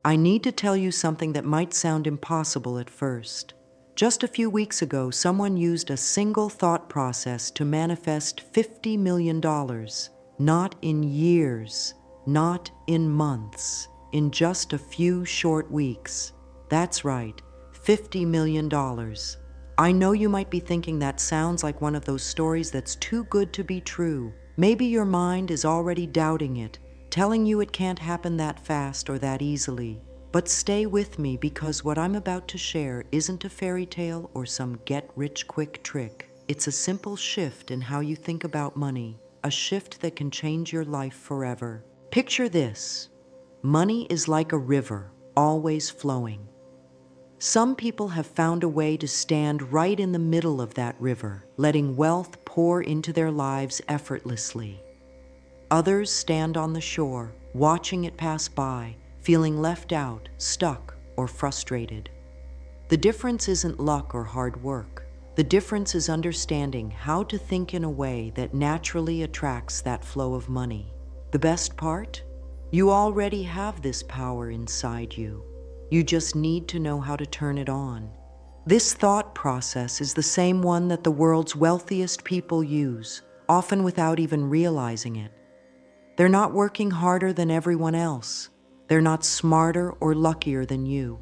I need to tell you something that might sound impossible at first. Just a few weeks ago, someone used a single thought process to manifest $50 million. Not in years, not in months, in just a few short weeks. That's right, $50 million. I know you might be thinking that sounds like one of those stories that's too good to be true. Maybe your mind is already doubting it, telling you it can't happen that fast or that easily. But stay with me, because what I'm about to share isn't a fairy tale or some get-rich-quick trick. It's a simple shift in how you think about money, a shift that can change your life forever. Picture this. Money is like a river, always flowing. Some people have found a way to stand right in the middle of that river, letting wealth pour into their lives effortlessly. Others stand on the shore, watching it pass by, feeling left out, stuck, or frustrated. The difference isn't luck or hard work. The difference is understanding how to think in a way that naturally attracts that flow of money. The best part? You already have this power inside you. You just need to know how to turn it on. This thought process is the same one that the world's wealthiest people use, often without even realizing it. They're not working harder than everyone else. They're not smarter or luckier than you.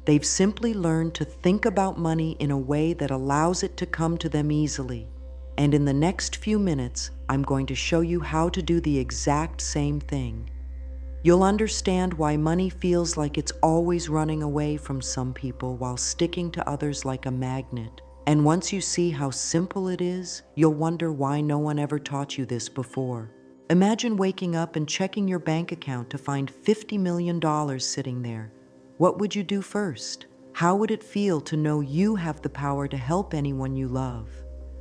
They've simply learned to think about money in a way that allows it to come to them easily. And in the next few minutes, I'm going to show you how to do the exact same thing. You'll understand why money feels like it's always running away from some people while sticking to others like a magnet. And once you see how simple it is, you'll wonder why no one ever taught you this before. Imagine waking up and checking your bank account to find $50 million sitting there. What would you do first? How would it feel to know you have the power to help anyone you love?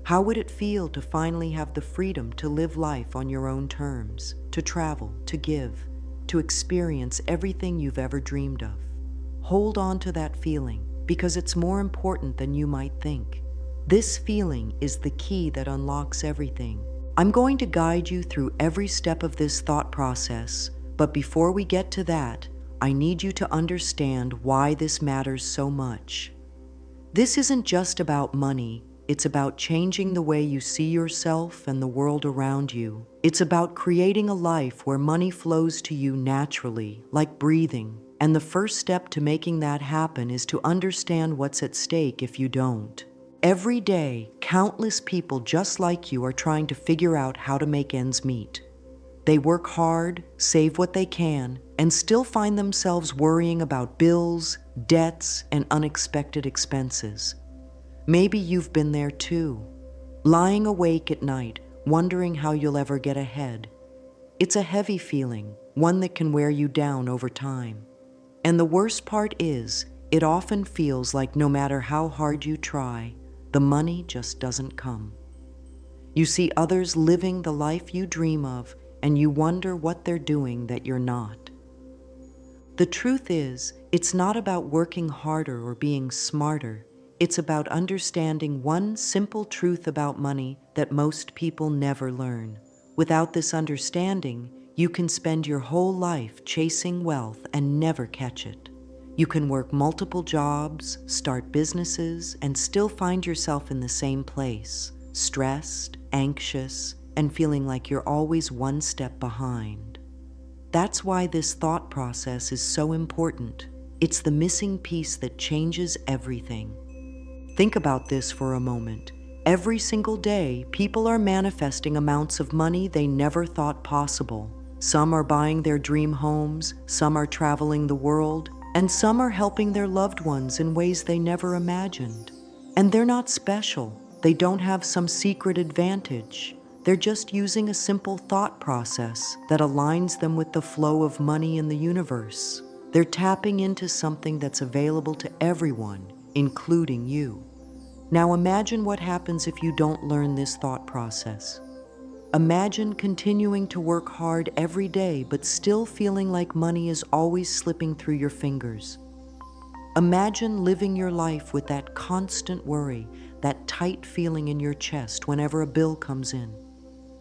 How would it feel to finally have the freedom to live life on your own terms, to travel, to give, to experience everything you've ever dreamed of? Hold on to that feeling, because it's more important than you might think. This feeling is the key that unlocks everything. I'm going to guide you through every step of this thought process, but before we get to that, I need you to understand why this matters so much. This isn't just about money. It's about changing the way you see yourself and the world around you. It's about creating a life where money flows to you naturally, like breathing. And the first step to making that happen is to understand what's at stake if you don't. Every day, countless people just like you are trying to figure out how to make ends meet. They work hard, save what they can, and still find themselves worrying about bills, debts, and unexpected expenses. Maybe you've been there too, lying awake at night, wondering how you'll ever get ahead. It's a heavy feeling, one that can wear you down over time. And the worst part is, it often feels like no matter how hard you try, the money just doesn't come. You see others living the life you dream of, and you wonder what they're doing that you're not. The truth is, it's not about working harder or being smarter. It's about understanding one simple truth about money that most people never learn. Without this understanding, you can spend your whole life chasing wealth and never catch it. You can work multiple jobs, start businesses, and still find yourself in the same place, stressed, anxious, and feeling like you're always one step behind. That's why this thought process is so important. It's the missing piece that changes everything. Think about this for a moment. Every single day, people are manifesting amounts of money they never thought possible. Some are buying their dream homes, some are traveling the world, and some are helping their loved ones in ways they never imagined. And they're not special. They don't have some secret advantage. They're just using a simple thought process that aligns them with the flow of money in the universe. They're tapping into something that's available to everyone, including you. Now imagine what happens if you don't learn this thought process. Imagine continuing to work hard every day but still feeling like money is always slipping through your fingers. Imagine living your life with that constant worry, that tight feeling in your chest whenever a bill comes in.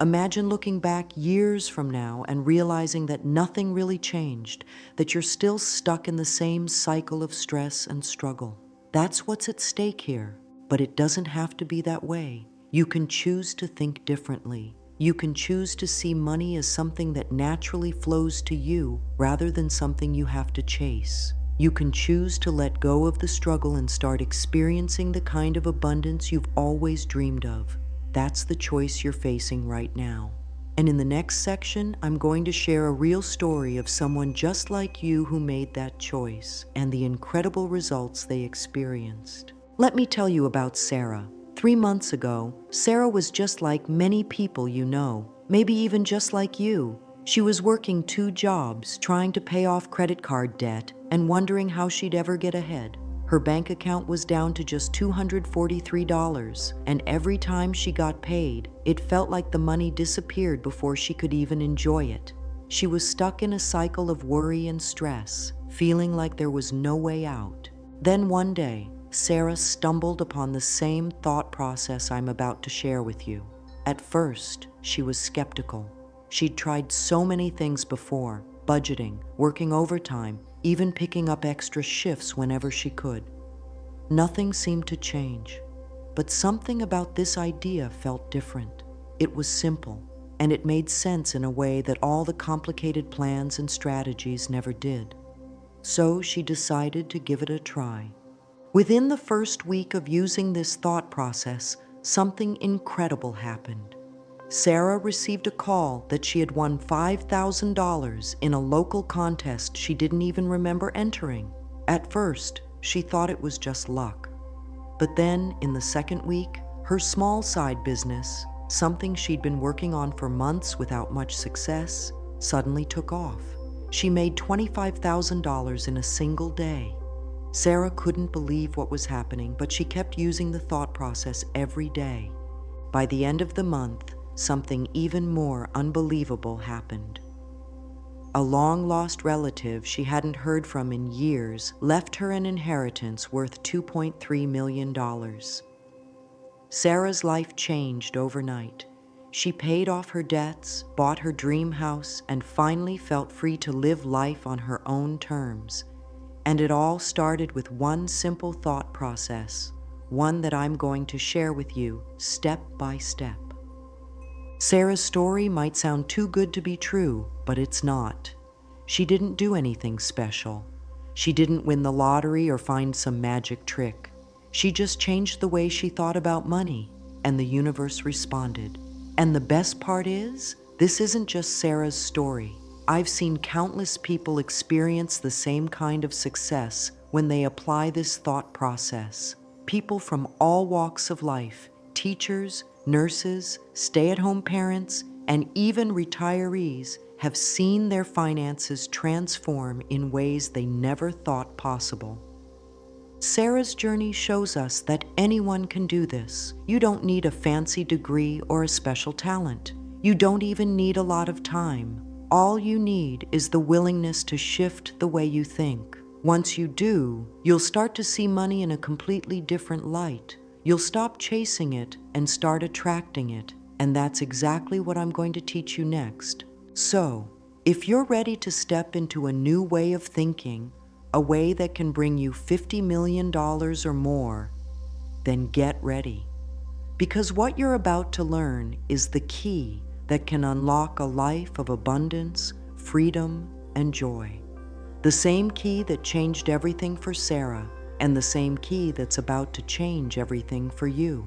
Imagine looking back years from now and realizing that nothing really changed, that you're still stuck in the same cycle of stress and struggle. That's what's at stake here, but it doesn't have to be that way. You can choose to think differently. You can choose to see money as something that naturally flows to you rather than something you have to chase. You can choose to let go of the struggle and start experiencing the kind of abundance you've always dreamed of. That's the choice you're facing right now. And in the next section, I'm going to share a real story of someone just like you who made that choice and the incredible results they experienced. Let me tell you about Sarah. 3 months ago, Sarah was just like many people you know, maybe even just like you. She was working 2 jobs, trying to pay off credit card debt and wondering how she'd ever get ahead. Her bank account was down to just $243, and every time she got paid, it felt like the money disappeared before she could even enjoy it. She was stuck in a cycle of worry and stress, feeling like there was no way out. Then one day, Sarah stumbled upon the same thought process I'm about to share with you. At first, she was skeptical. She'd tried so many things before: budgeting, working overtime, even picking up extra shifts whenever she could. Nothing seemed to change, but something about this idea felt different. It was simple, and it made sense in a way that all the complicated plans and strategies never did. So she decided to give it a try. Within the first week of using this thought process, something incredible happened. Sarah received a call that she had won $5,000 in a local contest she didn't even remember entering. At first, she thought it was just luck. But then, in the second week, her small side business, something she'd been working on for months without much success, suddenly took off. She made $25,000 in a single day. Sarah couldn't believe what was happening, but she kept using the thought process every day. By the end of the month, something even more unbelievable happened. A long-lost relative she hadn't heard from in years left her an inheritance worth $2.3 million. Sarah's life changed overnight. She paid off her debts, bought her dream house, and finally felt free to live life on her own terms. And it all started with one simple thought process, one that I'm going to share with you step by step. Sarah's story might sound too good to be true, but it's not. She didn't do anything special. She didn't win the lottery or find some magic trick. She just changed the way she thought about money, and the universe responded. And the best part is, this isn't just Sarah's story. I've seen countless people experience the same kind of success when they apply this thought process. People from all walks of life, teachers, nurses, stay-at-home parents, and even retirees have seen their finances transform in ways they never thought possible. Sarah's journey shows us that anyone can do this. You don't need a fancy degree or a special talent. You don't even need a lot of time. All you need is the willingness to shift the way you think. Once you do, you'll start to see money in a completely different light. You'll stop chasing it and start attracting it, and that's exactly what I'm going to teach you next. So, if you're ready to step into a new way of thinking, a way that can bring you $50 million or more, then get ready. Because what you're about to learn is the key that can unlock a life of abundance, freedom, and joy. The same key that changed everything for Sarah, and the same key that's about to change everything for you.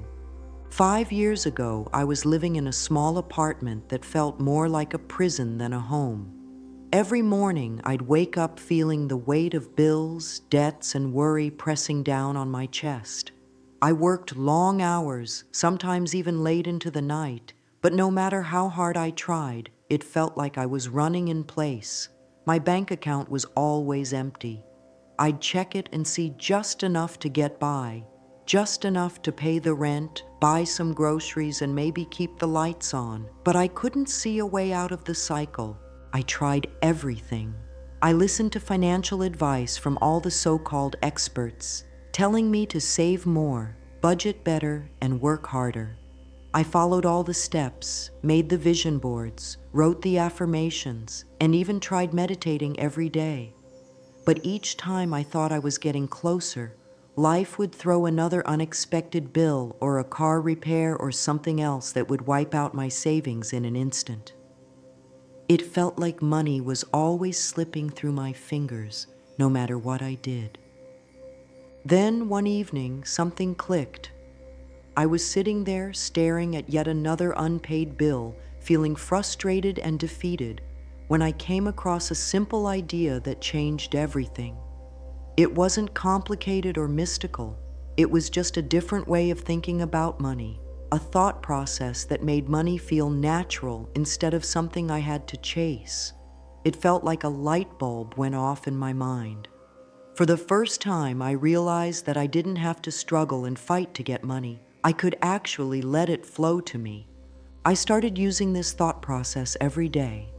5 years ago, I was living in a small apartment that felt more like a prison than a home. Every morning, I'd wake up feeling the weight of bills, debts, and worry pressing down on my chest. I worked long hours, sometimes even late into the night, but no matter how hard I tried, it felt like I was running in place. My bank account was always empty. I'd check it and see just enough to get by, just enough to pay the rent, buy some groceries, and maybe keep the lights on. But I couldn't see a way out of the cycle. I tried everything. I listened to financial advice from all the so-called experts, telling me to save more, budget better, and work harder. I followed all the steps, made the vision boards, wrote the affirmations, and even tried meditating every day. But each time I thought I was getting closer, life would throw another unexpected bill or a car repair or something else that would wipe out my savings in an instant. It felt like money was always slipping through my fingers, no matter what I did. Then one evening, something clicked. I was sitting there staring at yet another unpaid bill, feeling frustrated and defeated, when I came across a simple idea that changed everything. It wasn't complicated or mystical. It was just a different way of thinking about money, a thought process that made money feel natural instead of something I had to chase. It felt like a light bulb went off in my mind. For the first time, I realized that I didn't have to struggle and fight to get money. I could actually let it flow to me. I started using this thought process every day.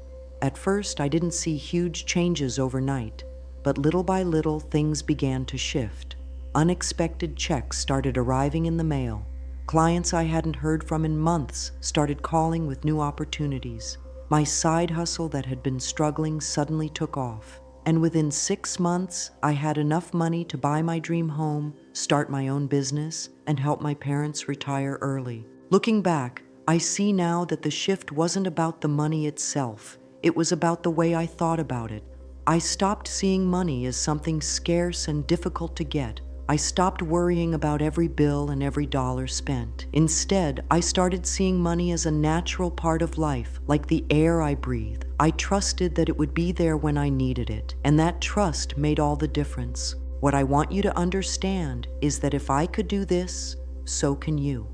At first, I didn't see huge changes overnight, but little by little, things began to shift. Unexpected checks started arriving in the mail. Clients I hadn't heard from in months started calling with new opportunities. My side hustle that had been struggling suddenly took off. And within 6 months, I had enough money to buy my dream home, start my own business, and help my parents retire early. Looking back, I see now that the shift wasn't about the money itself. It was about the way I thought about it. I stopped seeing money as something scarce and difficult to get. I stopped worrying about every bill and every dollar spent. Instead, I started seeing money as a natural part of life, like the air I breathe. I trusted that it would be there when I needed it, and that trust made all the difference. What I want you to understand is that if I could do this, so can you.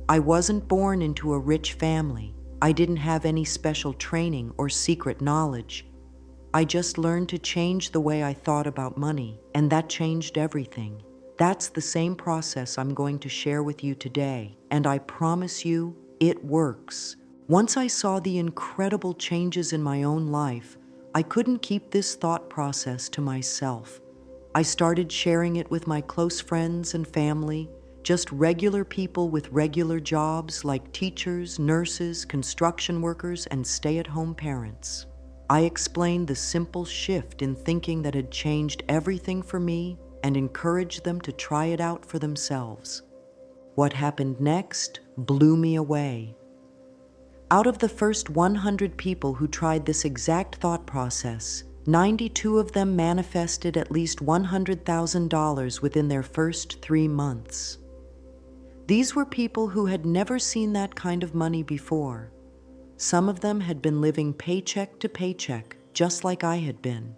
I wasn't born into a rich family. I didn't have any special training or secret knowledge. I just learned to change the way I thought about money, and that changed everything. That's the same process I'm going to share with you today, and I promise you, it works. Once I saw the incredible changes in my own life, I couldn't keep this thought process to myself. I started sharing it with my close friends and family, just regular people with regular jobs like teachers, nurses, construction workers, and stay-at-home parents. I explained the simple shift in thinking that had changed everything for me and encouraged them to try it out for themselves. What happened next blew me away. Out of the first 100 people who tried this exact thought process, 92 of them manifested at least $100,000 within their first 3 months. These were people who had never seen that kind of money before. Some of them had been living paycheck to paycheck, just like I had been.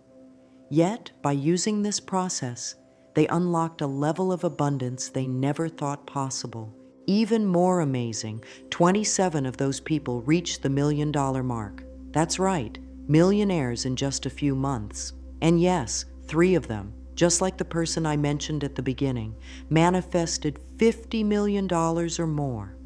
Yet, by using this process, they unlocked a level of abundance they never thought possible. Even more amazing, 27 of those people reached the $1 million mark. That's right, millionaires in just a few months. And yes, 3 of them, just like the person I mentioned at the beginning, manifested $50 million or more.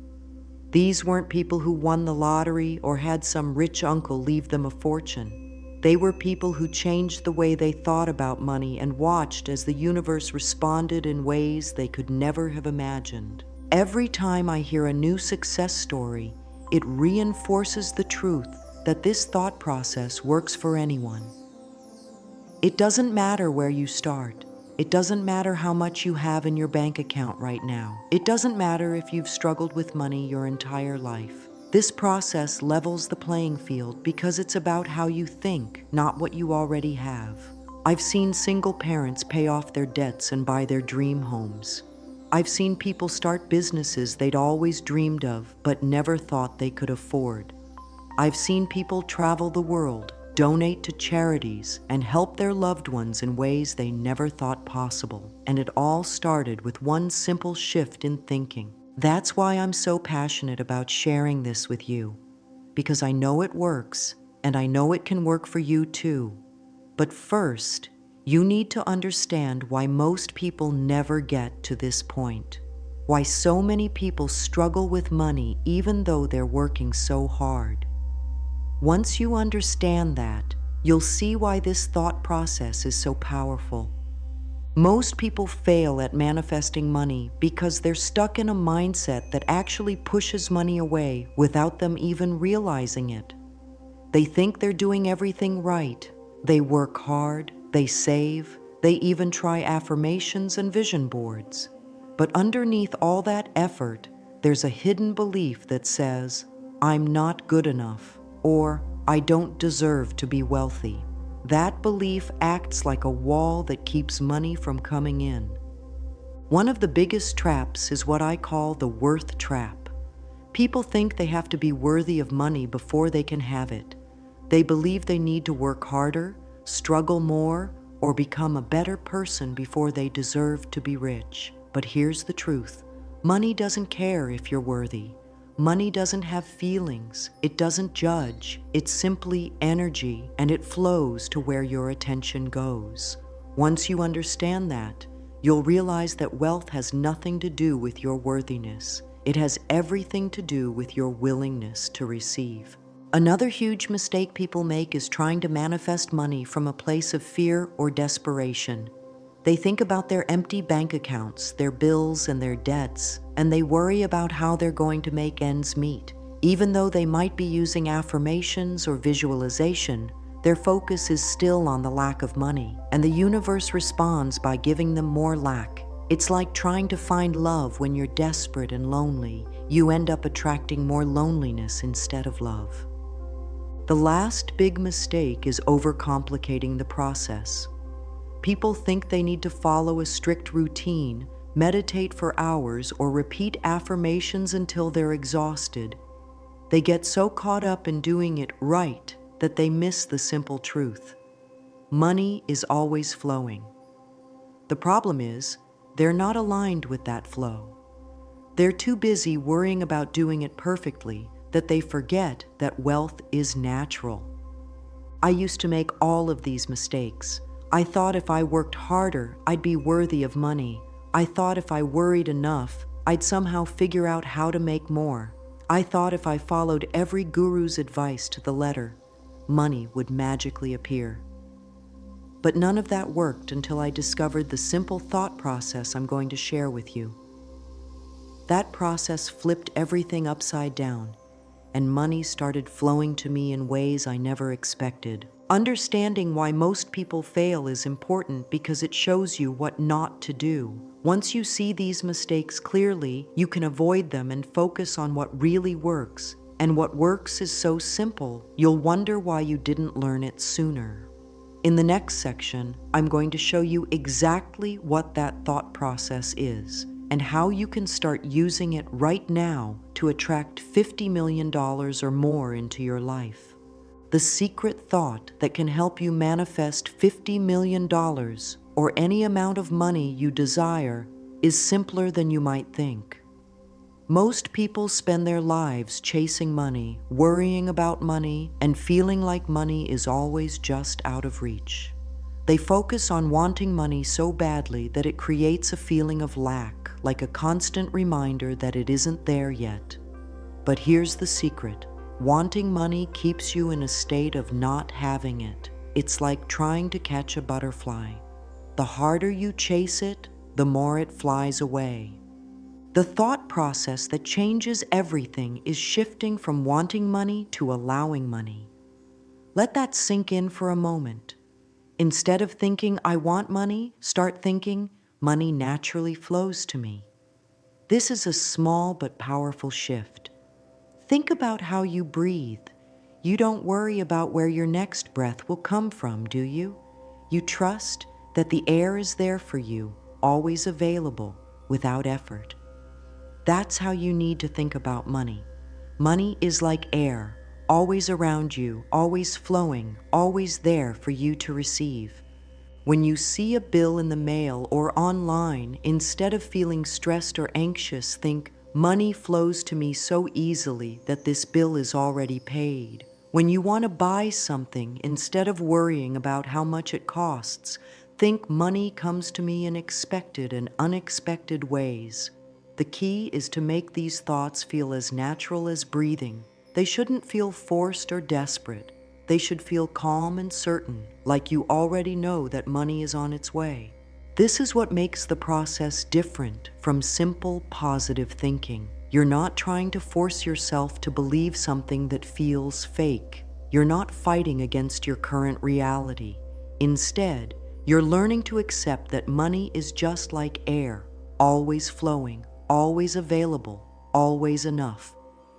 These weren't people who won the lottery or had some rich uncle leave them a fortune. They were people who changed the way they thought about money and watched as the universe responded in ways they could never have imagined. Every time I hear a new success story, it reinforces the truth that this thought process works for anyone. It doesn't matter where you start. It doesn't matter how much you have in your bank account right now. It doesn't matter if you've struggled with money your entire life. This process levels the playing field because it's about how you think, not what you already have. I've seen single parents pay off their debts and buy their dream homes. I've seen people start businesses they'd always dreamed of but never thought they could afford. I've seen people travel the world, donate to charities, and help their loved ones in ways they never thought possible. And it all started with one simple shift in thinking. That's why I'm so passionate about sharing this with you, because I know it works, and I know it can work for you too. But first, you need to understand why most people never get to this point. Why so many people struggle with money even though they're working so hard. Once you understand that, you'll see why this thought process is so powerful. Most people fail at manifesting money because they're stuck in a mindset that actually pushes money away without them even realizing it. They think they're doing everything right. They work hard, they save, they even try affirmations and vision boards. But underneath all that effort, there's a hidden belief that says, "I'm not good enough," or "I don't deserve to be wealthy." That belief acts like a wall that keeps money from coming in. One of the biggest traps is what I call the worth trap. People think they have to be worthy of money before they can have it. They believe they need to work harder, struggle more, or become a better person before they deserve to be rich. But here's the truth. Money doesn't care if you're worthy. Money doesn't have feelings. It doesn't judge. It's simply energy, and it flows to where your attention goes. Once you understand that, you'll realize that wealth has nothing to do with your worthiness. It has everything to do with your willingness to receive. Another huge mistake people make is trying to manifest money from a place of fear or desperation. They think about their empty bank accounts, their bills, and their debts, and they worry about how they're going to make ends meet. Even though they might be using affirmations or visualization, their focus is still on the lack of money, and the universe responds by giving them more lack. It's like trying to find love when you're desperate and lonely. You end up attracting more loneliness instead of love. The last big mistake is overcomplicating the process. People think they need to follow a strict routine, meditate for hours, or repeat affirmations until they're exhausted. They get so caught up in doing it right that they miss the simple truth. Money is always flowing. The problem is, they're not aligned with that flow. They're too busy worrying about doing it perfectly that they forget that wealth is natural. I used to make all of these mistakes. I thought if I worked harder, I'd be worthy of money. I thought if I worried enough, I'd somehow figure out how to make more. I thought if I followed every guru's advice to the letter, money would magically appear. But none of that worked until I discovered the simple thought process I'm going to share with you. That process flipped everything upside down, and money started flowing to me in ways I never expected. Understanding why most people fail is important because it shows you what not to do. Once you see these mistakes clearly, you can avoid them and focus on what really works. And what works is so simple, you'll wonder why you didn't learn it sooner. In the next section, I'm going to show you exactly what that thought process is and how you can start using it right now to attract $50 million or more into your life. The secret thought that can help you manifest $50 million or any amount of money you desire is simpler than you might think. Most people spend their lives chasing money, worrying about money, and feeling like money is always just out of reach. They focus on wanting money so badly that it creates a feeling of lack, like a constant reminder that it isn't there yet. But here's the secret. Wanting money keeps you in a state of not having it. It's like trying to catch a butterfly. The harder you chase it, the more it flies away. The thought process that changes everything is shifting from wanting money to allowing money. Let that sink in for a moment. Instead of thinking, "I want money," start thinking, "Money naturally flows to me." This is a small but powerful shift. Think about how you breathe. You don't worry about where your next breath will come from, do you? You trust that the air is there for you, always available, without effort. That's how you need to think about money. Money is like air, always around you, always flowing, always there for you to receive. When you see a bill in the mail or online, instead of feeling stressed or anxious, think, "Money flows to me so easily that this bill is already paid." When you want to buy something, instead of worrying about how much it costs, think, "Money comes to me in expected and unexpected ways." The key is to make these thoughts feel as natural as breathing. They shouldn't feel forced or desperate. They should feel calm and certain, like you already know that money is on its way. This is what makes the process different from simple positive thinking. You're not trying to force yourself to believe something that feels fake. You're not fighting against your current reality. Instead, you're learning to accept that money is just like air, always flowing, always available, always enough.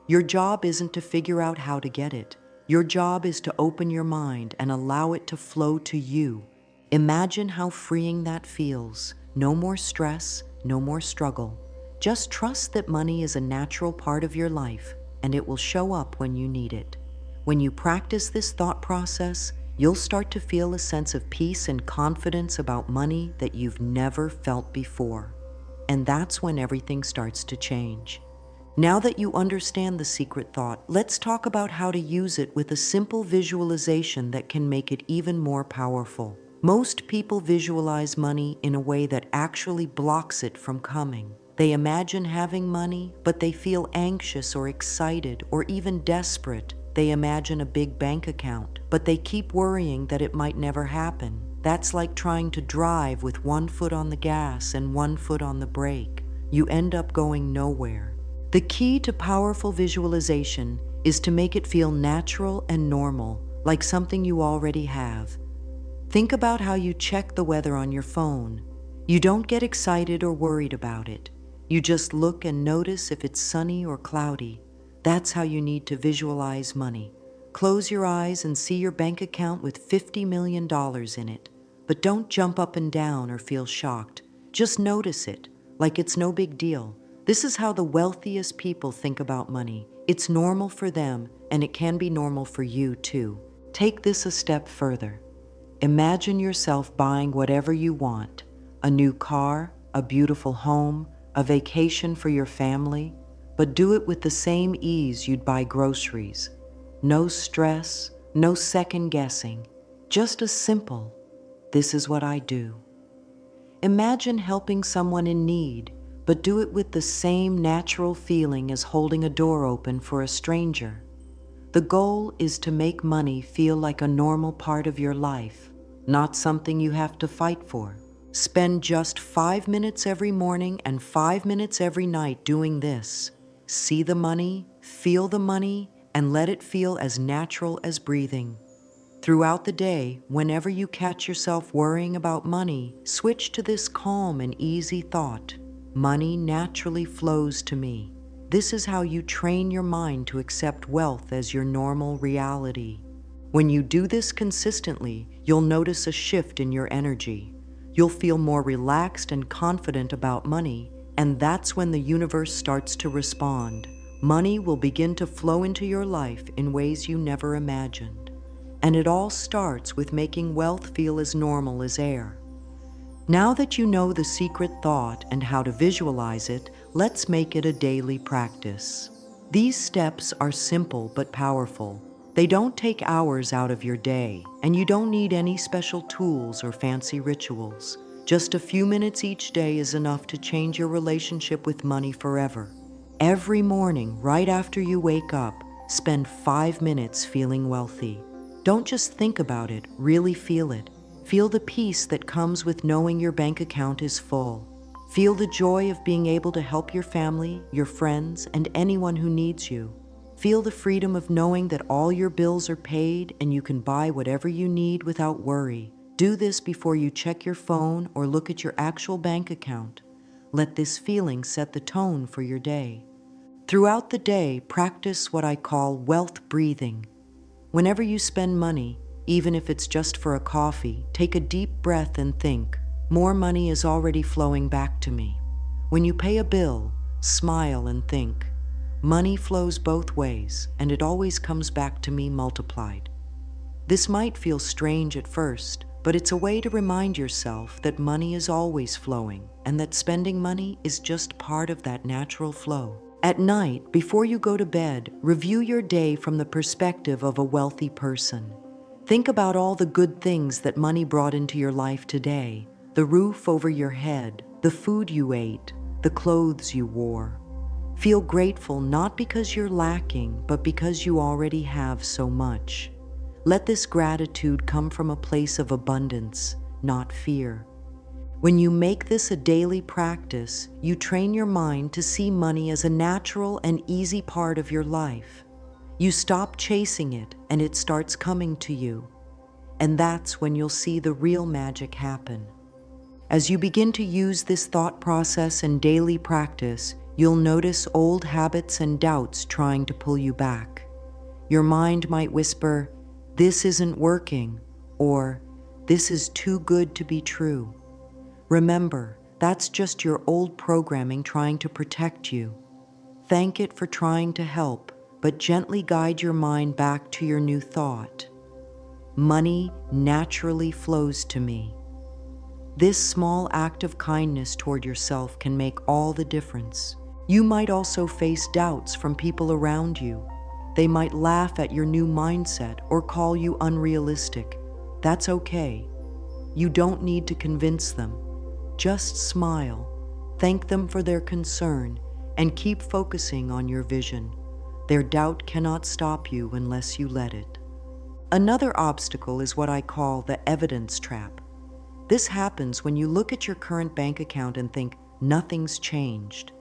Your job isn't to figure out how to get it. Your job is to open your mind and allow it to flow to you. Imagine how freeing that feels. No more stress, no more struggle. Just trust that money is a natural part of your life and it will show up when you need it. When you practice this thought process, you'll start to feel a sense of peace and confidence about money that you've never felt before. And that's when everything starts to change. Now that you understand the secret thought, let's talk about how to use it with a simple visualization that can make it even more powerful. Most people visualize money in a way that actually blocks it from coming. They imagine having money, but they feel anxious or excited or even desperate. They imagine a big bank account, but they keep worrying that it might never happen. That's like trying to drive with one foot on the gas and one foot on the brake. You end up going nowhere. The key to powerful visualization is to make it feel natural and normal, like something you already have. Think about how you check the weather on your phone. You don't get excited or worried about it. You just look and notice if it's sunny or cloudy. That's how you need to visualize money. Close your eyes and see your bank account with $50 million in it. But don't jump up and down or feel shocked. Just notice it, like it's no big deal. This is how the wealthiest people think about money. It's normal for them, and it can be normal for you too. Take this a step further. Imagine yourself buying whatever you want: a new car, a beautiful home, a vacation for your family, but do it with the same ease you'd buy groceries. No stress, no second guessing, just a simple, "This is what I do." Imagine helping someone in need, but do it with the same natural feeling as holding a door open for a stranger. The goal is to make money feel like a normal part of your life, not something you have to fight for. Spend just 5 minutes every morning and 5 minutes every night doing this. See the money, feel the money, and let it feel as natural as breathing. Throughout the day, whenever you catch yourself worrying about money, switch to this calm and easy thought: money naturally flows to me. This is how you train your mind to accept wealth as your normal reality. When you do this consistently, you'll notice a shift in your energy. You'll feel more relaxed and confident about money, and that's when the universe starts to respond. Money will begin to flow into your life in ways you never imagined. And it all starts with making wealth feel as normal as air. Now that you know the secret thought and how to visualize it, let's make it a daily practice. These steps are simple but powerful. They don't take hours out of your day, and you don't need any special tools or fancy rituals. Just a few minutes each day is enough to change your relationship with money forever. Every morning, right after you wake up, spend 5 minutes feeling wealthy. Don't just think about it, really feel it. Feel the peace that comes with knowing your bank account is full. Feel the joy of being able to help your family, your friends, and anyone who needs you. Feel the freedom of knowing that all your bills are paid and you can buy whatever you need without worry. Do this before you check your phone or look at your actual bank account. Let this feeling set the tone for your day. Throughout the day, practice what I call wealth breathing. Whenever you spend money, even if it's just for a coffee, take a deep breath and think, more money is already flowing back to me. When you pay a bill, smile and think, money flows both ways, and it always comes back to me multiplied. This might feel strange at first, but it's a way to remind yourself that money is always flowing, and that spending money is just part of that natural flow. At night, before you go to bed, review your day from the perspective of a wealthy person. Think about all the good things that money brought into your life today: the roof over your head, the food you ate, the clothes you wore. Feel grateful not because you're lacking, but because you already have so much. Let this gratitude come from a place of abundance, not fear. When you make this a daily practice, you train your mind to see money as a natural and easy part of your life. You stop chasing it and it starts coming to you. And that's when you'll see the real magic happen. As you begin to use this thought process in daily practice, you'll notice old habits and doubts trying to pull you back. Your mind might whisper, "This isn't working," or "This is too good to be true." Remember, that's just your old programming trying to protect you. Thank it for trying to help, but gently guide your mind back to your new thought. Money naturally flows to me. This small act of kindness toward yourself can make all the difference. You might also face doubts from people around you. They might laugh at your new mindset or call you unrealistic. That's okay. You don't need to convince them. Just smile, thank them for their concern, and keep focusing on your vision. Their doubt cannot stop you unless you let it. Another obstacle is what I call the evidence trap. This happens when you look at your current bank account and think nothing's changed.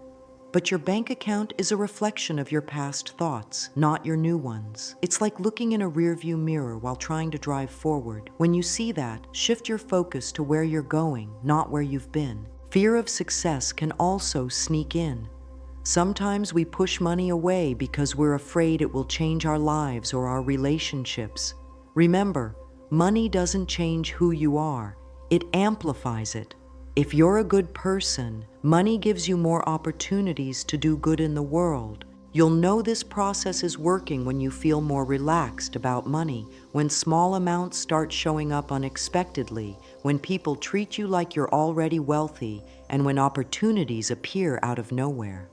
But your bank account is a reflection of your past thoughts, not your new ones. It's like looking in a rearview mirror while trying to drive forward. When you see that, shift your focus to where you're going, not where you've been. Fear of success can also sneak in. Sometimes we push money away because we're afraid it will change our lives or our relationships. Remember, money doesn't change who you are, it amplifies it. If you're a good person, money gives you more opportunities to do good in the world. You'll know this process is working when you feel more relaxed about money, when small amounts start showing up unexpectedly, when people treat you like you're already wealthy, and when opportunities appear out of nowhere.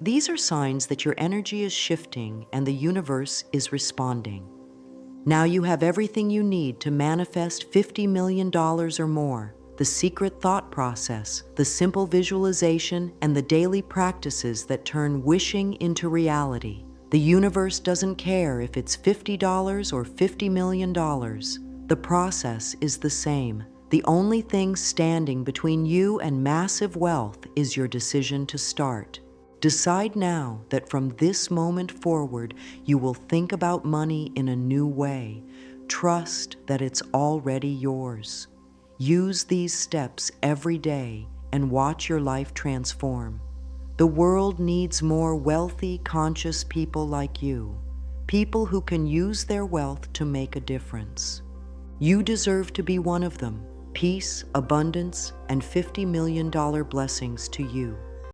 These are signs that your energy is shifting and the universe is responding. Now you have everything you need to manifest $50 million or more. The secret thought process, the simple visualization, and the daily practices that turn wishing into reality. The universe doesn't care if it's $50 or $50 million. The process is the same. The only thing standing between you and massive wealth is your decision to start. Decide now that from this moment forward, you will think about money in a new way. Trust that it's already yours. Use these steps every day and watch your life transform. The world needs more wealthy, conscious people like you, people who can use their wealth to make a difference. You deserve to be one of them. Peace, abundance, and $50 million blessings to you.